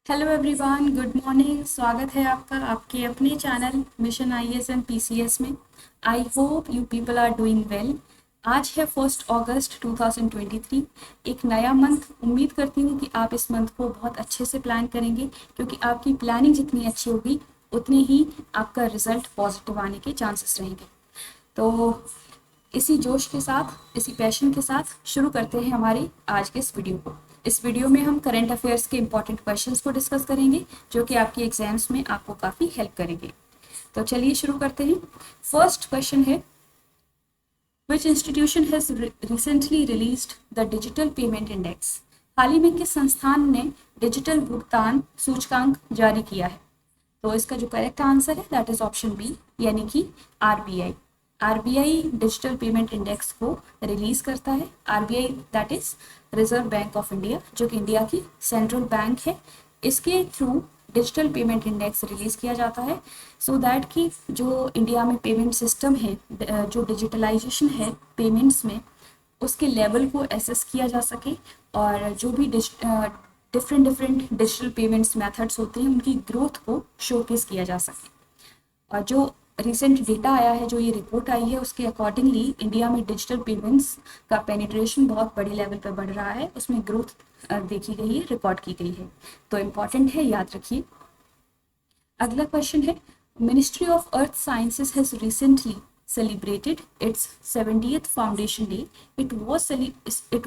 Hello everyone, good morning. स्वागत है आपका आपके अपने channel mission IAS and PCS में। I hope you people are doing well. आज है 1 अगस्त 2023, एक नया मंथ। उम्मीद करती हूँ कि आप इस मंथ को बहुत अच्छे से प्लान करेंगे, क्योंकि आपकी प्लानिंग जितनी अच्छी होगी उतने ही आपका रिजल्ट पॉजिटिव आने के चांसेस रहेंगे। तो इसी जोश के साथ, इसी पैशन के साथ शुरू करते हैं हमारी आज के इस वीडियो को। इस वीडियो में हम करंट अफेयर्स के इंपॉर्टेंट क्वेश्चंस को डिस्कस करेंगे, जो कि आपके एग्जाम्स में आपको काफ़ी हेल्प करेंगे। तो चलिए शुरू करते हैं। फर्स्ट क्वेश्चन है, which institution has recently released the digital payment index? हाल ही में किस संस्थान ने डिजिटल भुगतान सूचकांक जारी किया है? तो इसका जो करेक्ट आंसर है दैट इज ऑप्शन बी, यानी कि RBI. RBI digital payment index को रिलीज करता है। RBI that is reserve bank of India, जो कि इंडिया की सेंट्रल बैंक है। इसके through digital payment index release किया जाता है, सो दैट कि जो इंडिया में पेमेंट सिस्टम है, जो डिजिटलाइजेशन है पेमेंट्स में, उसके लेवल को एसेस किया जा सके, और जो भी different different digital payments methods होते हैं उनकी ग्रोथ को शोकेस किया जा सके। और जो रिसेंट डेटा आया है, जो ये रिपोर्ट आई है, उसके अकॉर्डिंगली इंडिया में डिजिटल पेमेंट्स का पेनिट्रेशन बहुत बड़ी लेवल पर बढ़ रहा है। उसमें ग्रोथ देखी गई है, रिकॉर्ड की गई है। तो इम्पॉर्टेंट है, याद रखिए। अगला क्वेश्चन है, ministry of earth sciences has recently celebrated its 70th foundation day. It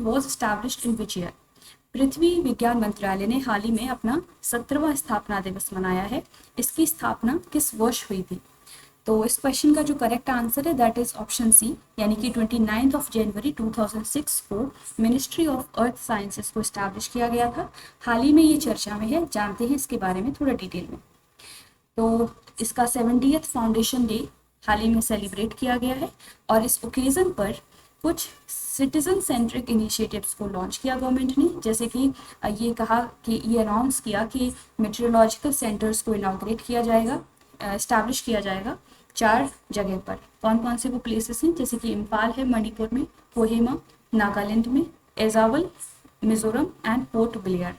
was established in which year? पृथ्वी विज्ञान मंत्रालय ने हाल ही में अपना 17वां स्थापना दिवस मनाया है। इसकी स्थापना किस वर्ष हुई थी? तो इस क्वेश्चन का जो करेक्ट आंसर है दैट इज ऑप्शन सी, यानी कि 29 जनवरी 2006 को मिनिस्ट्री ऑफ अर्थ साइंसेस को इस्टेब्लिश किया गया था। हाल ही में ये चर्चा में है, जानते हैं इसके बारे में थोड़ा डिटेल में। तो इसका 70th फाउंडेशन डे हाल ही में सेलिब्रेट किया गया है, और इस ओकेजन पर कुछ सिटीजन सेंट्रिक इनिशिएटिव्स को लॉन्च किया गवर्नमेंट ने। जैसे कि ये कहा कि ये अनाउंस किया कि मेट्रोलॉजिकल सेंटर्स को इनाग्रेट किया जाएगा, इस्टेब्लिश किया जाएगा 4 जगह पर। कौन कौन से वो प्लेसेस हैं? जैसे कि इम्फाल है मणिपुर में, कोहिमा नागालैंड में, एजावल मिजोरम एंड पोर्ट ब्लेयर।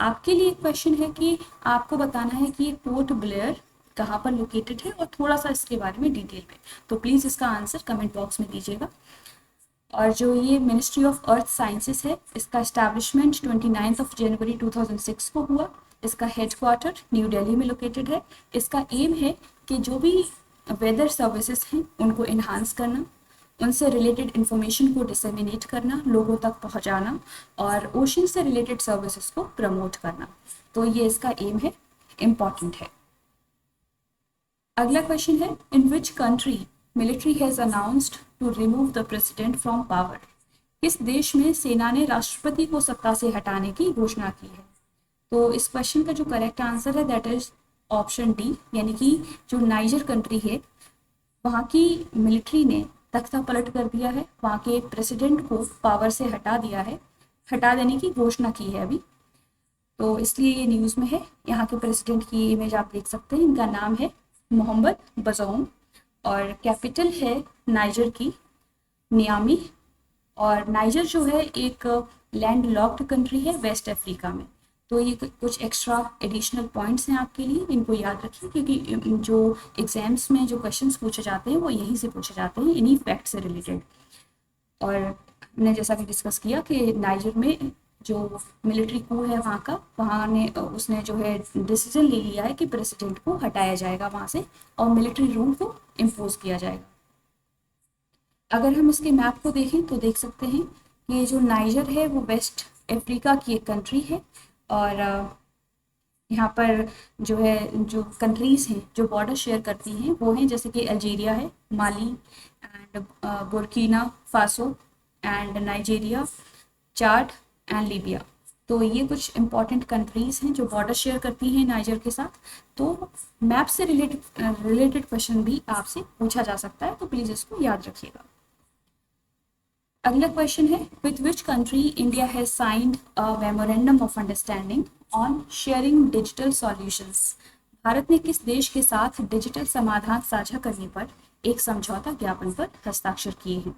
आपके लिए क्वेश्चन है कि आपको बताना है कि ये पोर्ट ब्लेयर कहाँ पर लोकेटेड है, और थोड़ा सा इसके बारे में डिटेल में। तो प्लीज़ इसका आंसर कमेंट बॉक्स में दीजिएगा। और जो ये मिनिस्ट्री ऑफ अर्थ साइंसेस है, इसका इस्टेब्लिशमेंट 29 जनवरी 2006 को हुआ। इसका हेडक्वार्टर न्यू दिल्ली में लोकेटेड है। इसका एम है कि जो भी वेदर सर्विसेज हैं उनको इन्हांस करना, उनसे रिलेटेड इन्फॉर्मेशन को डिसेमिनेट करना, लोगों तक पहुंचाना, और ओशन से रिलेटेड सर्विसेज को प्रमोट करना। तो ये इसका एम है, इम्पॉर्टेंट है। अगला क्वेश्चन है, in which country military has announced to remove the president from power? किस देश में सेना ने राष्ट्रपति को सत्ता से हटाने की घोषणा की है? तो इस क्वेश्चन का जो करेक्ट आंसर है दैट इज ऑप्शन डी, यानी कि जो नाइजर कंट्री है, वहाँ की मिलिट्री ने तख्ता पलट कर दिया है, वहाँ के प्रेसिडेंट को पावर से हटा दिया है, हटा देने की घोषणा की है अभी। तो इसलिए ये न्यूज़ में है। यहाँ के प्रेसिडेंट की इमेज आप देख सकते हैं। इनका नाम है मोहम्मद बजौम, और कैपिटल है नाइजर की नियामी। और नाइजर जो है एक लैंड लॉक्ड कंट्री है वेस्ट अफ्रीका में। तो ये कुछ एक्स्ट्रा एडिशनल पॉइंट्स हैं आपके लिए, इनको याद रखिए, क्योंकि जो एग्जाम्स में जो क्वेश्चंस पूछे जाते हैं वो यहीं से पूछे जाते हैं, इन्हीं फैक्ट से रिलेटेड। और हमने जैसा कि डिस्कस किया कि नाइजर में जो मिलिट्री कू है वहाँ का, वहाँ ने उसने जो है डिसीजन ले लिया है कि प्रेसिडेंट को हटाया जाएगा वहाँ से, और मिलिट्री रूल को इम्पोज किया जाएगा। अगर हम इसके मैप को देखें तो देख सकते हैं कि जो नाइजर है वो वेस्ट अफ्रीका की एक कंट्री है, और यहाँ पर जो है जो कंट्रीज़ हैं जो बॉर्डर शेयर करती हैं वो हैं, जैसे कि अल्जीरिया है, Mali and Burkina Faso and Nigeria, Chad and Libya. तो ये कुछ इंपॉर्टेंट कंट्रीज़ हैं जो बॉर्डर शेयर करती हैं नाइजर के साथ। तो मैप से रिलेटेड क्वेश्चन भी आपसे पूछा जा सकता है, तो प्लीज़ इसको याद रखिएगा। अगला क्वेश्चन है, with which country India has signed a memorandum of understanding on sharing digital solutions? Bharat ने किस देश के साथ डिजिटल समाधान साझा करने पर एक समझौता ज्ञापन पर हस्ताक्षर किए हैं?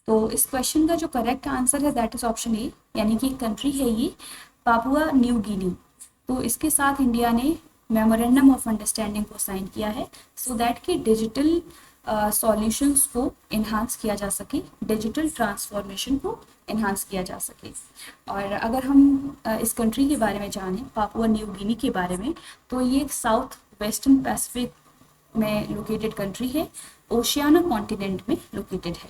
तो इस क्वेश्चन का जो करेक्ट आंसर है दैट इज ऑप्शन ए, यानी कि कंट्री है ये पापुआ न्यू गिनी। तो इसके साथ इंडिया ने मेमोरेंडम ऑफ अंडरस्टैंडिंग को साइन किया है सो दैट कि डिजिटल सॉल्यूशंस को इन्हांस किया जा सके, डिजिटल ट्रांसफॉर्मेशन को इन्हांस किया जा सके। और अगर हम इस कंट्री के बारे में जानें, पापुआ न्यू गिनी के बारे में, तो ये साउथ वेस्टर्न पैसिफिक में लोकेटेड कंट्री है, ओशियाना कॉन्टिनेंट में लोकेटेड है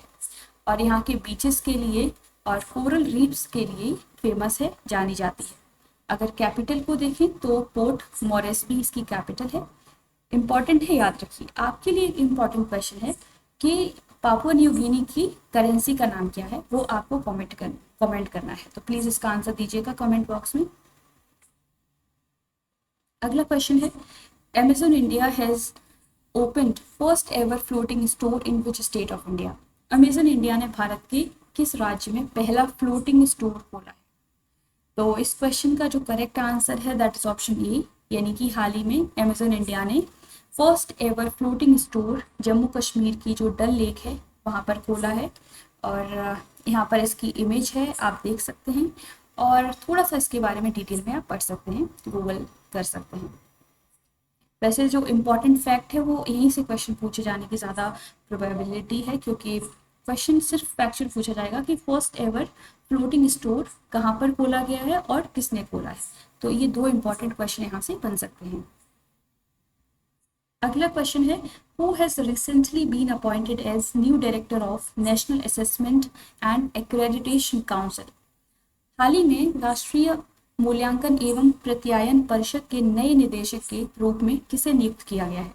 और यहाँ के बीचेस के लिए और कोरल रीफ्स के लिए फेमस है, जानी जाती है। अगर कैपिटल को देखें तो पोर्ट मॉरेस्बी इसकी कैपिटल है। इम्पॉर्टेंट है, याद रखिए, आपके लिए एक इम्पॉर्टेंट क्वेश्चन है कि पापुआ न्यू गिनी की करेंसी का नाम क्या है, वो आपको कमेंट करना है। तो प्लीज इसका आंसर दीजिएगा कमेंट बॉक्स में। अगला क्वेश्चन है, Amazon India has opened first ever floating store in which state of India. Amazon India ने भारत के किस राज्य में पहला फ्लोटिंग स्टोर खोला है? तो इस क्वेश्चन का जो करेक्ट आंसर है दैट इज ऑप्शन ए, यानी कि हाल ही में अमेज़न इंडिया ने first ever floating store Jammu Kashmir की जो डल लेक है वहाँ पर खोला है। और यहाँ पर इसकी इमेज है, आप देख सकते हैं और थोड़ा सा इसके बारे में डिटेल में आप पढ़ सकते हैं, गूगल कर सकते हैं। वैसे जो इम्पोर्टेंट फैक्ट है वो यहीं से क्वेश्चन पूछे जाने की ज़्यादा प्रोबेबिलिटी है, क्योंकि क्वेश्चन सिर्फ फैक्चुअल पूछा जाएगा कि फर्स्ट एवर फ्लोटिंग स्टोर कहाँ पर खोला गया है और किसने खोला है। तो ये दो इम्पॉर्टेंट क्वेश्चन यहाँ से बन सकते हैं। अगला क्वेश्चन है, who has recently been appointed as new director of national assessment and accreditation council. हाल ही में राष्ट्रीय मूल्यांकन एवं प्रत्यायन परिषद के नए निदेशक के रूप में किसे नियुक्त किया गया है?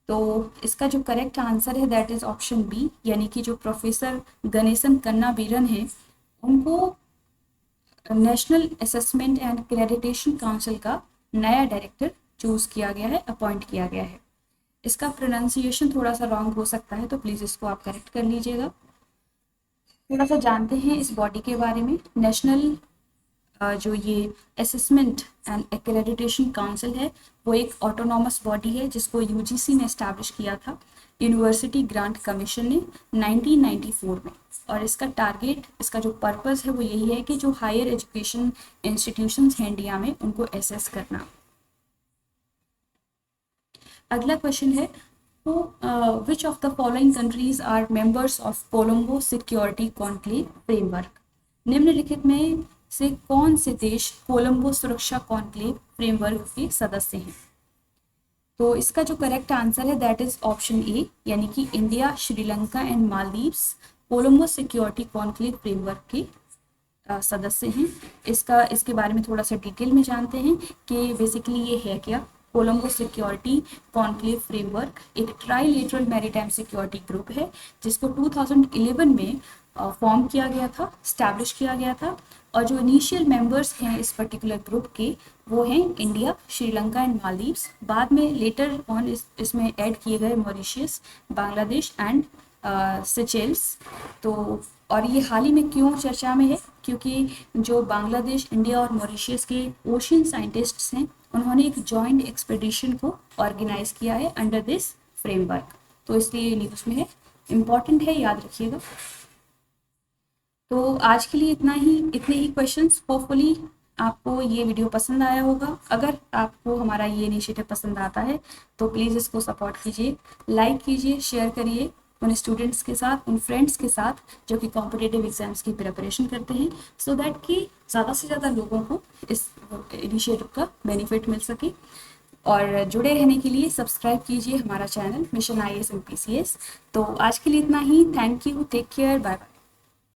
तो इसका जो करेक्ट आंसर है दैट इज ऑप्शन बी, यानी कि जो प्रोफेसर गणेशन कन्नाबीरन है उनको national assessment and accreditation council का नया डायरेक्टर चूज किया गया है, अपॉइंट किया गया है। इसका प्रोनाउंसिएशन थोड़ा सा रॉन्ग हो सकता है, तो प्लीज़ इसको आप करेक्ट कर लीजिएगा। थोड़ा सा जानते हैं इस बॉडी के बारे में। नेशनल जो ये असेसमेंट एंड एक्रेडिटेशन काउंसिल है वो एक ऑटोनॉमस बॉडी है जिसको यूजीसी ने एस्टैब्लिश किया था यूनिवर्सिटी ग्रांट कमीशन ने 1994 में। और इसका टारगेट, इसका जो पर्पस है वो यही है कि जो हायर एजुकेशन इंस्टीट्यूशंस हैं इंडिया में उनको एसेस करना। अगला क्वेश्चन है, which of the following countries are members of Colombo security conclave framework. निम्नलिखित में से कौन से देश कोलंबो सुरक्षा कॉन्क्लेव फ्रेमवर्क के सदस्य हैं? तो इसका जो करेक्ट आंसर है दैट इज ऑप्शन ए, यानी कि India, Sri Lanka and Maldives Colombo security conclave framework के सदस्य हैं। इसके बारे में थोड़ा सा डिटेल में जानते हैं कि बेसिकली ये है क्या। कोलंबो सिक्योरिटी कॉन्क्लेव फ्रेमवर्क एक ट्राइलेटरल मैरीटाइम सिक्योरिटी ग्रुप है जिसको 2011 में फॉर्म किया गया था, स्टैब्लिश किया गया था। और जो इनिशियल मेंबर्स हैं इस पर्टिकुलर ग्रुप के वो हैं इंडिया, श्रीलंका एंड मालदीव्स। बाद में लेटर ऑन इसमें ऐड किए गए मॉरिशियस, बांग्लादेश एंड सेचेल्स। तो और ये हाल ही में क्यों चर्चा में है, क्योंकि जो बांग्लादेश, इंडिया और मॉरिशियस के ओशियन साइंटिस्ट्स हैं उन्होंने एक जॉइंट एक्सपेडिशन को ऑर्गेनाइज किया है अंडर दिस फ्रेमवर्क। तो इसलिए न्यूज़ में है, इम्पॉर्टेंट है, याद रखिएगा। तो आज के लिए इतने ही क्वेश्चंस। होपफुली आपको ये वीडियो पसंद आया होगा। अगर आपको हमारा ये इनिशिएटिव पसंद आता है तो प्लीज़ इसको सपोर्ट कीजिए, लाइक कीजिए, शेयर करिए उन स्टूडेंट्स के साथ, उन फ्रेंड्स के साथ जो कि कॉम्पिटिटिव एग्जाम्स की प्रिपरेशन करते हैं, सो दैट कि ज़्यादा से ज़्यादा लोगों को इस इनिशिएटिव का बेनिफिट मिल सके। और जुड़े रहने के लिए सब्सक्राइब कीजिए हमारा channel mission IAS and PCS। तो आज के लिए इतना ही। Thank you, take care, bye bye.